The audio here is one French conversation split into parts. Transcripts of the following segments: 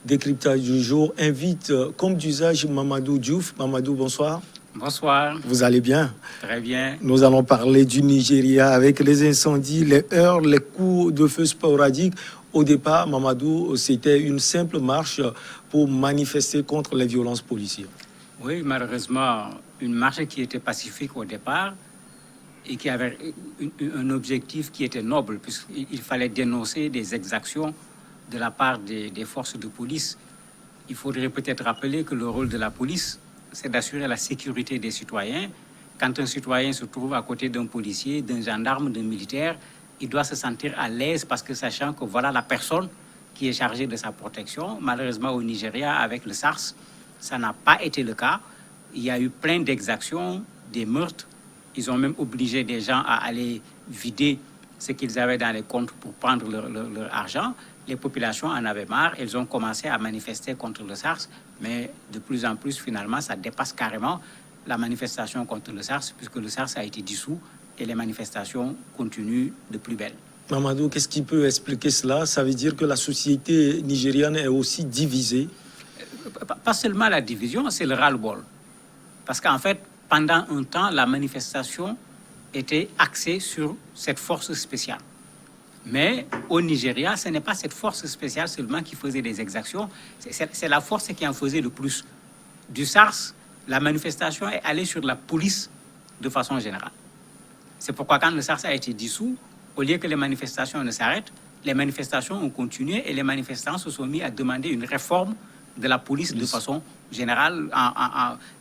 Décryptage du jour invite, comme d'usage, Mamadou Diouf. Mamadou, bonsoir. Bonsoir. Vous allez bien? Très bien. Nous allons parler du Nigeria avec les incendies, les heurts, les coups de feu sporadiques. Au départ, Mamadou, c'était une simple marche pour manifester contre les violences policières. Oui, malheureusement, une marche qui était pacifique au départ et qui avait un objectif qui était noble, puisqu'il fallait dénoncer des exactions de la part des forces de police. Il faudrait peut-être rappeler que le rôle de la police, c'est d'assurer la sécurité des citoyens. Quand un citoyen se trouve à côté d'un policier, d'un gendarme, d'un militaire, il doit se sentir à l'aise parce que sachant que voilà la personne qui est chargée de sa protection. Malheureusement, au Nigeria, avec le SARS, ça n'a pas été le cas. Il y a eu plein d'exactions, des meurtres. Ils ont même obligé des gens à aller vider ce qu'ils avaient dans les comptes pour prendre leur argent. Les populations en avaient marre. Elles ont commencé à manifester contre le SARS. Mais de plus en plus, finalement, ça dépasse carrément la manifestation contre le SARS, puisque le SARS a été dissous et les manifestations continuent de plus belle. Mamadou, qu'est-ce qui peut expliquer cela? Ça veut dire que la société nigériane est aussi divisée? Pas seulement la division, c'est le ras-le-bol. Parce qu'en fait, pendant un temps, la manifestation était axée sur cette force spéciale. Mais au Nigeria, ce n'est pas cette force spéciale seulement qui faisait des exactions, c'est la force qui en faisait le plus. Du SARS, la manifestation est allée sur la police de façon générale. C'est pourquoi quand le SARS a été dissous, au lieu que les manifestations ne s'arrêtent, les manifestations ont continué et les manifestants se sont mis à demander une réforme de la police de façon générale.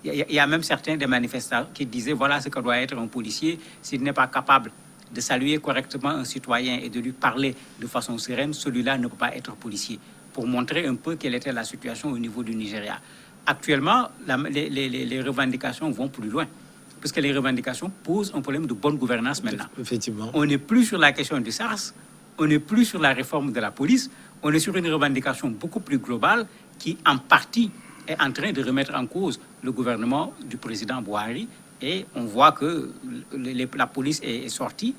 Il y a même certains des manifestants qui disaient voilà ce que doit être un policier s'il n'est pas capable de saluer correctement un citoyen et de lui parler de façon sereine, celui-là ne peut pas être policier, pour montrer un peu quelle était la situation au niveau du Nigeria. Actuellement, les revendications vont plus loin, parce que les revendications posent un problème de bonne gouvernance maintenant. Effectivement. On n'est plus sur la question du SARS, on n'est plus sur la réforme de la police, on est sur une revendication beaucoup plus globale qui, en partie, est en train de remettre en cause le gouvernement du président Buhari. Et on voit que la police est sortie.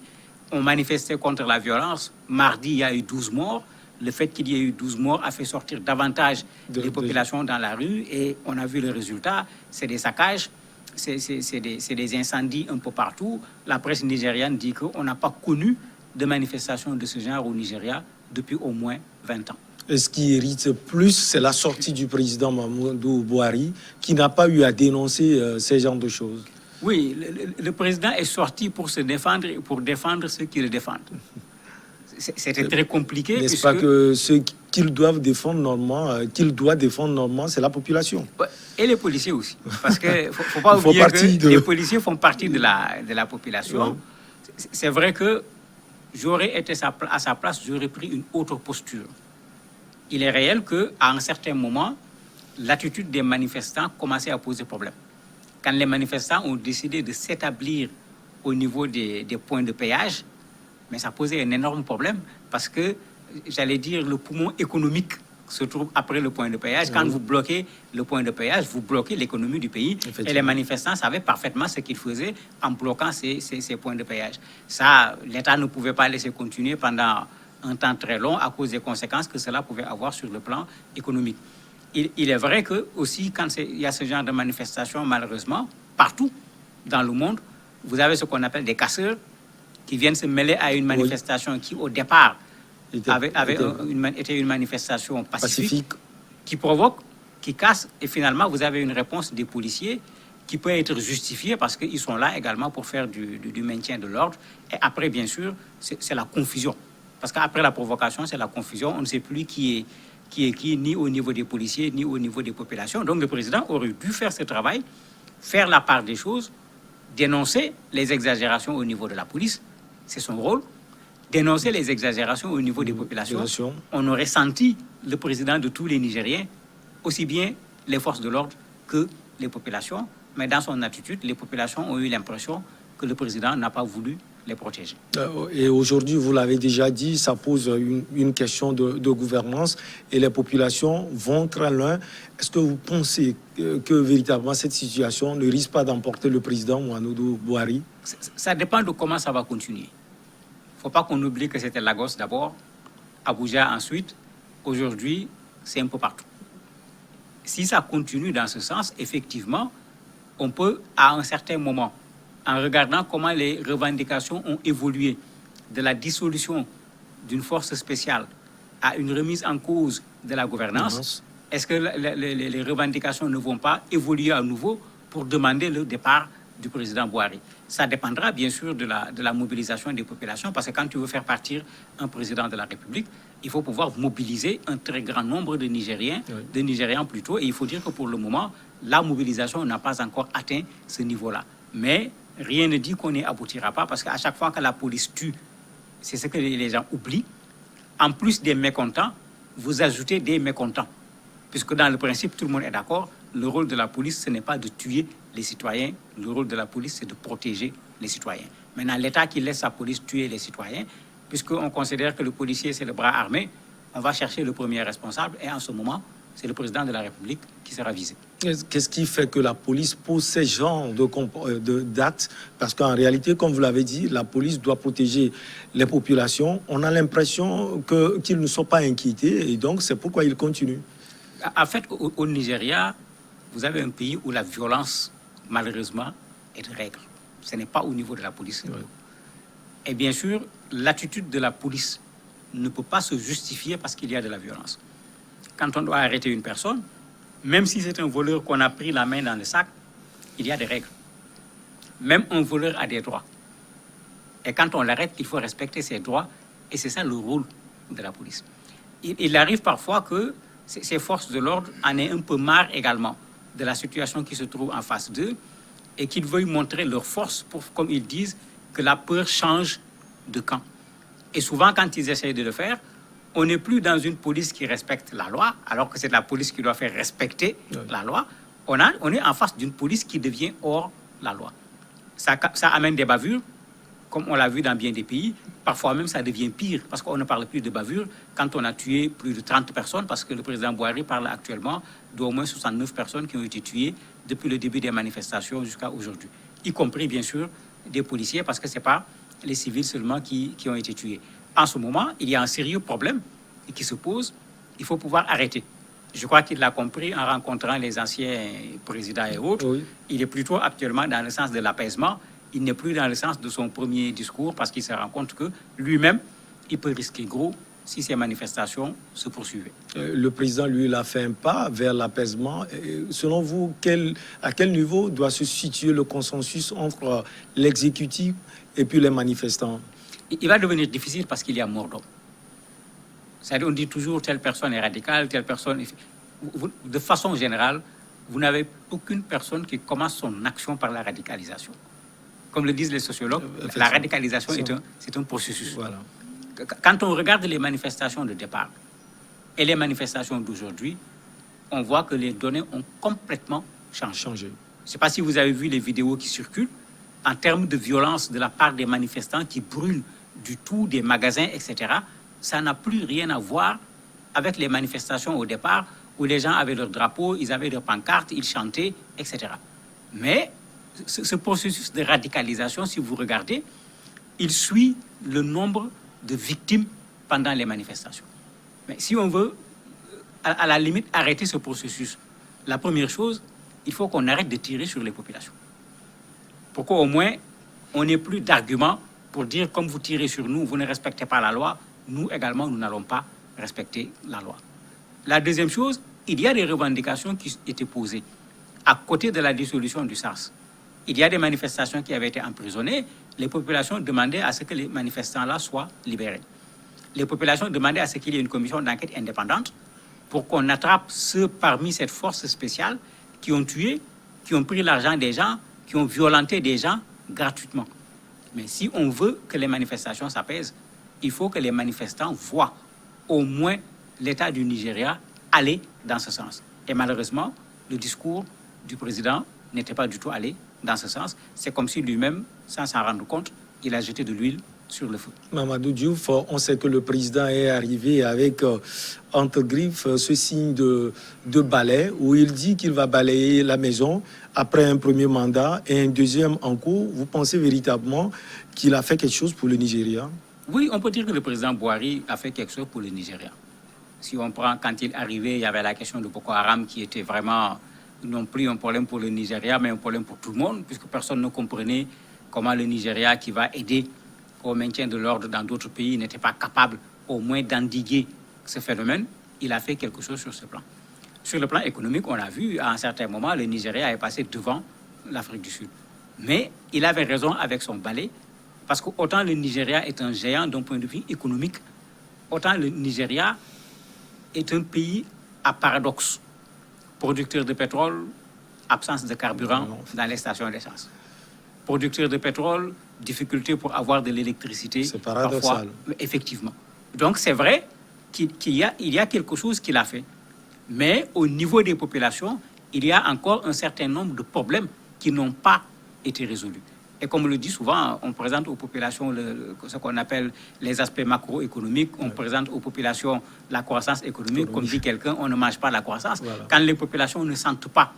On manifestait contre la violence. Mardi, il y a eu 12 morts. Le fait qu'il y ait eu 12 morts a fait sortir davantage les populations dans la rue. Et on a vu le résultat. C'est des saccages, c'est des incendies un peu partout. La presse nigériane dit qu'on n'a pas connu de manifestations de ce genre au Nigeria depuis au moins 20 ans. Et ce qui irrite plus, c'est la sortie du président Mamadou Buhari, qui n'a pas eu à dénoncer ces genres de choses. Oui, le président est sorti pour se défendre, pour défendre ceux qui le défendent. C'était très compliqué. N'est-ce pas que ceux qu'ils doivent défendre normalement, c'est la population? Et les policiers aussi. Parce qu'il ne faut pas oublier que les policiers font partie de la population. Ouais. C'est vrai que j'aurais été à sa place, j'aurais pris une autre posture. Il est réel qu'à un certain moment, l'attitude des manifestants commençait à poser problème. Quand les manifestants ont décidé de s'établir au niveau des points de péage, mais ça posait un énorme problème parce que, j'allais dire, le poumon économique se trouve après le point de péage. Quand vous bloquez le point de péage, vous bloquez l'économie du pays. Et les manifestants savaient parfaitement ce qu'ils faisaient en bloquant ces points de péage. Ça, l'État ne pouvait pas laisser continuer pendant un temps très long à cause des conséquences que cela pouvait avoir sur le plan économique. Il est vrai que aussi, quand il y a ce genre de manifestation, malheureusement, partout dans le monde, vous avez ce qu'on appelle des casseurs qui viennent se mêler à une manifestation qui, au départ, était une manifestation pacifique, qui provoque, qui casse, et finalement, vous avez une réponse des policiers qui peut être justifiée parce qu'ils sont là également pour faire du maintien de l'ordre. Et après, bien sûr, c'est la confusion. Parce qu'après la provocation, c'est la confusion. On ne sait plus qui est qui, ni au niveau des policiers, ni au niveau des populations. Donc le président aurait dû faire ce travail, faire la part des choses, dénoncer les exagérations au niveau de la police, c'est son rôle, dénoncer les exagérations au niveau des populations. On aurait senti le président de tous les Nigériens, aussi bien les forces de l'ordre que les populations, mais dans son attitude, les populations ont eu l'impression que le président n'a pas voulu les protéger. Et aujourd'hui, vous l'avez déjà dit, ça pose une question de gouvernance et les populations vont très loin. Est-ce que vous pensez que véritablement cette situation ne risque pas d'emporter le président Mamadou Buhari? Ça dépend de comment ça va continuer. Il ne faut pas qu'on oublie que c'était Lagos d'abord, Abuja ensuite. Aujourd'hui, c'est un peu partout. si ça continue dans ce sens, effectivement, on peut, à un certain moment, en regardant comment les revendications ont évolué, de la dissolution d'une force spéciale à une remise en cause de la gouvernance, est-ce que les revendications ne vont pas évoluer à nouveau pour demander le départ du président Bouhari? Ça dépendra bien sûr de la mobilisation des populations, parce que quand tu veux faire partir un président de la République, il faut pouvoir mobiliser un très grand nombre de Nigériens, de Nigérians plutôt, et il faut dire que pour le moment, la mobilisation n'a pas encore atteint ce niveau-là. Mais rien ne dit qu'on n'y aboutira pas, parce qu'à chaque fois que la police tue, c'est ce que les gens oublient, en plus des mécontents, vous ajoutez des mécontents. Puisque dans le principe, tout le monde est d'accord, le rôle de la police, ce n'est pas de tuer les citoyens, le rôle de la police, c'est de protéger les citoyens. Maintenant, l'État qui laisse sa police tuer les citoyens, puisqu'on considère que le policier, c'est le bras armé, on va chercher le premier responsable, et en ce moment, c'est le président de la République qui sera visé. Qu'est-ce qui fait que la police pose ces genres d'actes? Parce qu'en réalité, comme vous l'avez dit, la police doit protéger les populations. On a l'impression qu'ils ne sont pas inquiétés, et donc c'est pourquoi ils continuent. En fait, au Nigeria, vous avez un pays où la violence, malheureusement, est de règle. Ce n'est pas au niveau de la police. Oui. Et bien sûr, l'attitude de la police ne peut pas se justifier parce qu'il y a de la violence. Quand on doit arrêter une personne, même si c'est un voleur qu'on a pris la main dans le sac, il y a des règles. Même un voleur a des droits. Et quand on l'arrête, il faut respecter ses droits. Et c'est ça le rôle de la police. Il arrive parfois que ces forces de l'ordre en aient un peu marre également de la situation qui se trouve en face d'eux et qu'ils veuillent montrer leur force pour, comme ils disent, que la peur change de camp. Et souvent, quand ils essayent de le faire, on n'est plus dans une police qui respecte la loi, alors que c'est la police qui doit faire respecter la loi. On est en face d'une police qui devient hors la loi. Ça amène des bavures, comme on l'a vu dans bien des pays. Parfois même, ça devient pire, parce qu'on ne parle plus de bavure quand on a tué plus de 30 personnes, parce que le président Bouhari parle actuellement d'au moins 69 personnes qui ont été tuées depuis le début des manifestations jusqu'à aujourd'hui, y compris, bien sûr, des policiers, parce que ce n'est pas les civils seulement qui ont été tués. En ce moment, il y a un sérieux problème qui se pose. Il faut pouvoir arrêter. Je crois qu'il l'a compris en rencontrant les anciens présidents et autres. Oui. Il est plutôt actuellement dans le sens de l'apaisement. Il n'est plus dans le sens de son premier discours parce qu'il se rend compte que lui-même, il peut risquer gros si ces manifestations se poursuivaient. Le président, lui, il a fait un pas vers l'apaisement. Selon vous, à quel niveau doit se situer le consensus entre l'exécutif et puis les manifestants? Il va devenir difficile parce qu'il y a mort d'homme. C'est-à-dire, on dit toujours telle personne est radicale, telle personne est... De façon générale, vous n'avez aucune personne qui commence son action par la radicalisation. Comme le disent les sociologues, la radicalisation c'est un processus. Voilà. Quand on regarde les manifestations de départ et les manifestations d'aujourd'hui, on voit que les données ont complètement changé. Je ne sais pas si vous avez vu les vidéos qui circulent en termes de violence de la part des manifestants qui brûlent du tout des magasins, etc. Ça n'a plus rien à voir avec les manifestations au départ où les gens avaient leurs drapeaux, ils avaient leurs pancartes, ils chantaient, etc. Mais ce processus de radicalisation, si vous regardez, il suit le nombre de victimes pendant les manifestations. Mais si on veut, à la limite, arrêter ce processus, la première chose, il faut qu'on arrête de tirer sur les populations. Pour qu'au moins, on n'ait plus d'arguments pour dire, comme vous tirez sur nous, vous ne respectez pas la loi, nous également, nous n'allons pas respecter la loi. La deuxième chose, il y a des revendications qui étaient posées à côté de la dissolution du SARS. Il y a des manifestations qui avaient été emprisonnées. Les populations demandaient à ce que les manifestants-là soient libérés. Les populations demandaient à ce qu'il y ait une commission d'enquête indépendante pour qu'on attrape ceux parmi cette force spéciale qui ont tué, qui ont pris l'argent des gens, qui ont violenté des gens gratuitement. Mais si on veut que les manifestations s'apaisent, il faut que les manifestants voient au moins l'État du Nigeria aller dans ce sens. Et malheureusement, le discours du président n'était pas du tout allé dans ce sens. C'est comme si lui-même, sans s'en rendre compte, il a jeté de l'huile sur le feu. Mamadou Diouf, on sait que le président est arrivé avec, entre griffes, ce signe de balai, où il dit qu'il va balayer la maison après un premier mandat et un deuxième en cours. Vous pensez véritablement qu'il a fait quelque chose pour le Nigeria? Oui, on peut dire que le président Bouhari a fait quelque chose pour le Nigeria. Si on prend, quand il arrivait, il y avait la question de Boko Haram qui était vraiment non plus un problème pour le Nigeria, mais un problème pour tout le monde, puisque personne ne comprenait comment le Nigeria, qui va aider au maintien de l'ordre dans d'autres pays, n'était pas capable au moins d'endiguer ce phénomène. Il a fait quelque chose sur ce plan. Sur le plan économique, on a vu, à un certain moment, le Nigeria est passé devant l'Afrique du Sud. Mais il avait raison avec son balai, parce qu'autant le Nigeria est un géant d'un point de vue économique, autant le Nigeria est un pays à paradoxe. Producteur de pétrole, absence de carburant dans les stations d'essence. Producteur de pétrole, difficulté pour avoir de l'électricité. C'est paradoxal. Parfois, effectivement. Donc c'est vrai qu'il y a quelque chose qu'il a fait. Mais au niveau des populations, il y a encore un certain nombre de problèmes qui n'ont pas été résolus. Et comme on le dit souvent, on présente aux populations ce qu'on appelle les aspects macroéconomiques, on présente aux populations la croissance économique. Comme dit quelqu'un, on ne mange pas la croissance. Voilà. Quand les populations ne sentent pas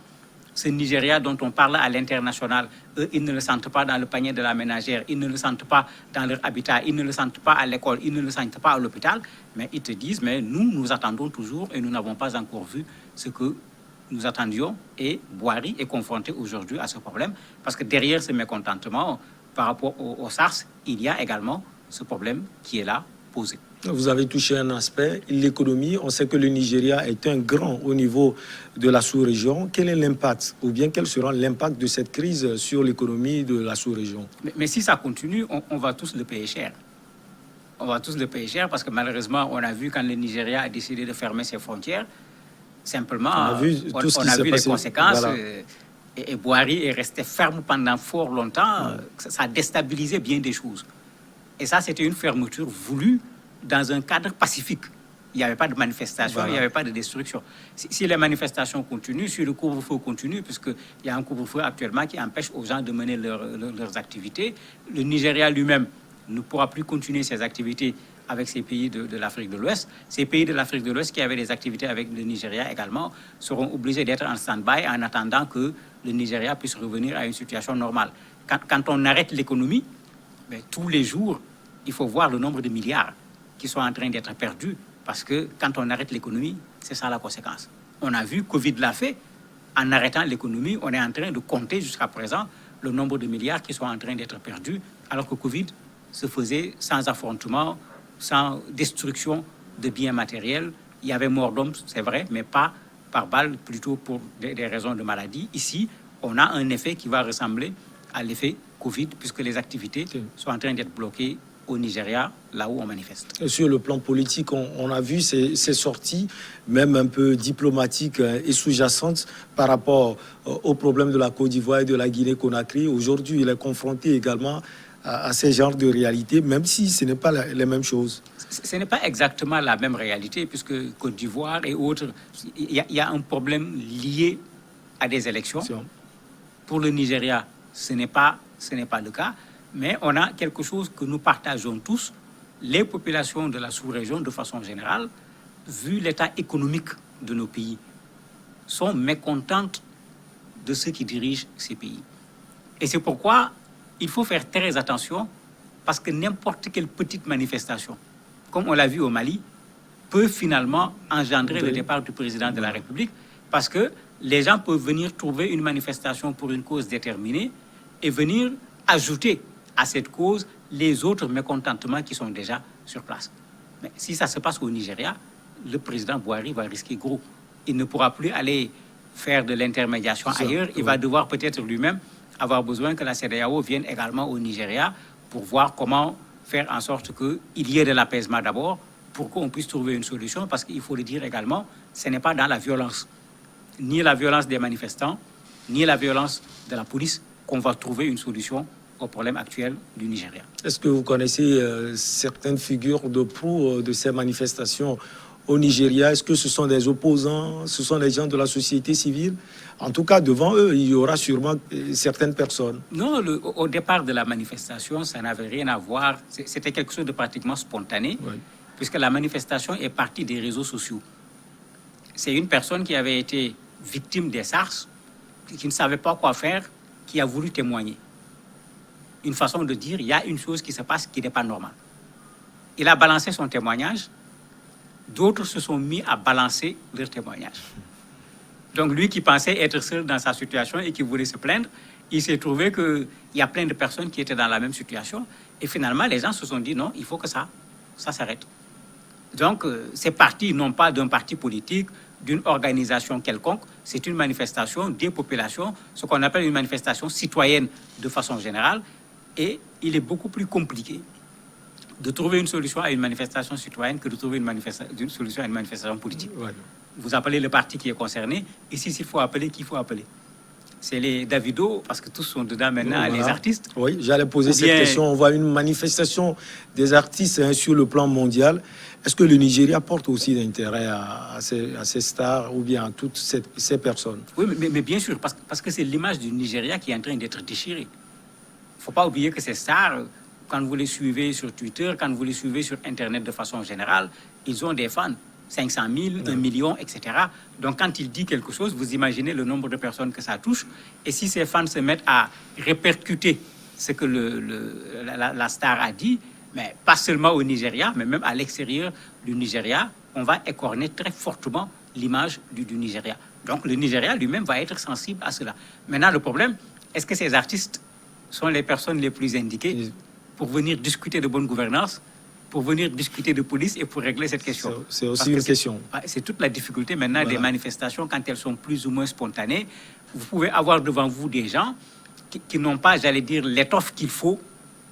ce Nigeria dont on parle à l'international, eux, ils ne le sentent pas dans le panier de la ménagère, ils ne le sentent pas dans leur habitat, ils ne le sentent pas à l'école, ils ne le sentent pas à l'hôpital, mais ils te disent, mais nous attendons toujours et nous n'avons pas encore vu ce que nous attendions, et Boari est confronté aujourd'hui à ce problème, parce que derrière ce mécontentement par rapport au SARS, il y a également ce problème qui est là posé. Vous avez touché un aspect, l'économie. On sait que le Nigeria est un grand au niveau de la sous-région. Quel est l'impact, ou bien quel sera l'impact de cette crise sur l'économie de la sous-région? Mais si ça continue, on va tous le payer cher. On va tous le payer cher, parce que malheureusement, on a vu quand le Nigeria a décidé de fermer ses frontières, simplement, on a vu les conséquences. Voilà. Et Boari est resté ferme pendant fort longtemps. Ouais. Ça a déstabilisé bien des choses. Et ça, c'était une fermeture voulue dans un cadre pacifique. Il n'y avait pas de manifestation, voilà. Il n'y avait pas de destruction. Si les manifestations continuent, si le couvre-feu continue, puisqu'il y a un couvre-feu actuellement qui empêche aux gens de mener leurs activités, le Nigeria lui-même ne pourra plus continuer ses activités avec ces pays de l'Afrique de l'Ouest. Ces pays de l'Afrique de l'Ouest qui avaient des activités avec le Nigeria également seront obligés d'être en stand-by en attendant que le Nigeria puisse revenir à une situation normale. Quand on arrête l'économie, tous les jours, il faut voir le nombre de milliards qui sont en train d'être perdus, parce que quand on arrête l'économie, c'est ça la conséquence. On a vu, Covid l'a fait, en arrêtant l'économie, on est en train de compter jusqu'à présent le nombre de milliards qui sont en train d'être perdus, alors que Covid se faisait sans affrontement, sans destruction de biens matériels. Il y avait mort d'hommes, c'est vrai, mais pas par balle, plutôt pour des raisons de maladie. Ici, on a un effet qui va ressembler à l'effet Covid, puisque les activités sont en train d'être bloquées au Nigeria, là où on manifeste. Et sur le plan politique, on a vu ces sorties, même un peu diplomatiques et sous-jacentes par rapport au problème de la Côte d'Ivoire et de la Guinée-Conakry. Aujourd'hui, il est confronté également à ces genres de réalités, même si ce n'est pas les mêmes choses. Ce n'est pas exactement la même réalité, puisque Côte d'Ivoire et autres, il y a un problème lié à des élections. Pour le Nigeria, ce n'est pas le cas, mais on a quelque chose que nous partageons tous, les populations de la sous-région de façon générale, vu l'état économique de nos pays, sont mécontentes de ceux qui dirigent ces pays. Et c'est pourquoi il faut faire très attention, parce que n'importe quelle petite manifestation, comme on l'a vu au Mali, peut finalement engendrer le départ du président de la République, parce que les gens peuvent venir trouver une manifestation pour une cause déterminée et venir ajouter à cette cause les autres mécontentements qui sont déjà sur place. Mais si ça se passe au Nigeria, le président Boari va risquer gros. Il ne pourra plus aller faire de l'intermédiation ailleurs. Il va devoir peut-être lui-même avoir besoin que la CEDEAO vienne également au Nigeria pour voir comment faire en sorte qu'il y ait de l'apaisement d'abord, pour qu'on puisse trouver une solution, parce qu'il faut le dire également, ce n'est pas dans la violence, ni la violence des manifestants, ni la violence de la police, qu'on va trouver une solution au problème actuel du Nigeria. Est-ce que vous connaissez certaines figures de proue de ces manifestations au Nigeria? Est-ce que ce sont des opposants, ce sont des gens de la société civile? En tout cas, devant eux, il y aura sûrement certaines personnes. Non, au départ de la manifestation, ça n'avait rien à voir. C'était quelque chose de pratiquement spontané, puisque la manifestation est partie des réseaux sociaux. C'est une personne qui avait été victime des SARS, qui ne savait pas quoi faire, qui a voulu témoigner. Une façon de dire, il y a une chose qui se passe qui n'est pas normale. Il a balancé son témoignage, d'autres se sont mis à balancer leurs témoignages. Donc lui qui pensait être seul dans sa situation et qui voulait se plaindre, il s'est trouvé qu'il y a plein de personnes qui étaient dans la même situation. Et finalement, les gens se sont dit non, il faut que ça s'arrête. Donc ces partis, non pas d'un parti politique, d'une organisation quelconque, c'est une manifestation des populations, ce qu'on appelle une manifestation citoyenne de façon générale. Et il est beaucoup plus compliqué de trouver une solution à une manifestation citoyenne que de trouver une solution à une manifestation politique. Ouais. Vous appelez le parti qui est concerné, ici, s'il faut appeler, qui faut appeler? C'est les Davido, parce que tous sont dedans maintenant, voilà. Les artistes. Oui, j'allais poser cette question. On voit une manifestation des artistes sur le plan mondial. Est-ce que le Nigeria porte aussi d'intérêt à ces stars ou bien à toutes ces personnes? Oui, mais bien sûr, parce que c'est l'image du Nigeria qui est en train d'être déchirée. Il ne faut pas oublier que ces stars, quand vous les suivez sur Twitter, quand vous les suivez sur Internet de façon générale, ils ont des fans. 500 000, 1 million, etc. Donc, quand il dit quelque chose, vous imaginez le nombre de personnes que ça touche. Et si ces fans se mettent à répercuter ce que la star a dit, mais pas seulement au Nigeria, mais même à l'extérieur du Nigeria, on va écorner très fortement l'image du Nigeria. Donc, le Nigeria lui-même va être sensible à cela. Maintenant, le problème, est-ce que ces artistes sont les personnes les plus indiquées pour venir discuter de bonne gouvernance, pour venir discuter de police et pour régler cette question? C'est aussi une question. C'est toute la difficulté maintenant des manifestations quand elles sont plus ou moins spontanées. Vous pouvez avoir devant vous des gens qui n'ont pas, j'allais dire, l'étoffe qu'il faut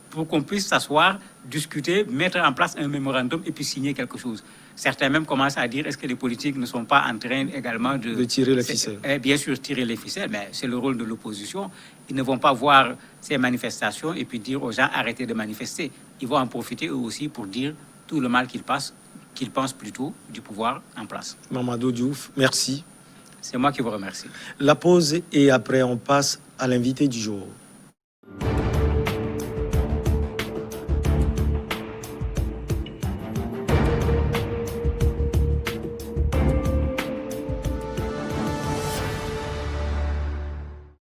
pour qu'on puisse s'asseoir, discuter, mettre en place un mémorandum et puis signer quelque chose. Certains même commencent à dire est-ce que les politiques ne sont pas en train également de tirer les ficelles? Bien sûr, tirer les ficelles, mais c'est le rôle de l'opposition. Ils ne vont pas voir ces manifestations et puis dire aux gens arrêtez de manifester. Ils vont en profiter eux aussi pour dire tout le mal qu'ils pensent plutôt du pouvoir en place. Mamadou Diouf, merci. C'est moi qui vous remercie. La pause et après on passe à l'invité du jour.